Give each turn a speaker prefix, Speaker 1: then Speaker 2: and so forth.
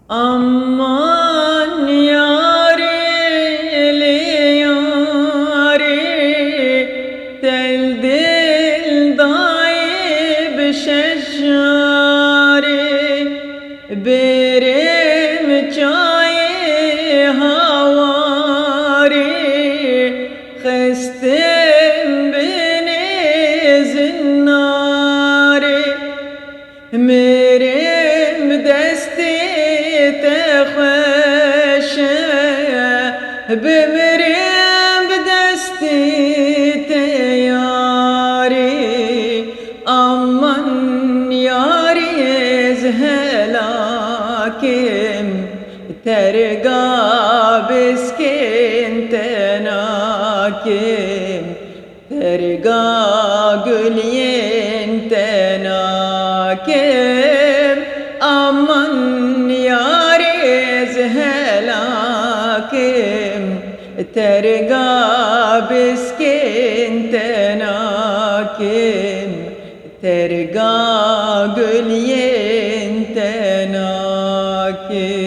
Speaker 1: Aman yâri li yâri del dil daib şeşşâri berim çayı havari khestim beni zinnari merim desti تخشى بمريم بدستي تياري أمن ياري زهلاكم ترقى بسكين تناكم ترقى قلين تناكم أمن هلاكم ترقى بسكين تناكم ترقى قلين تناكم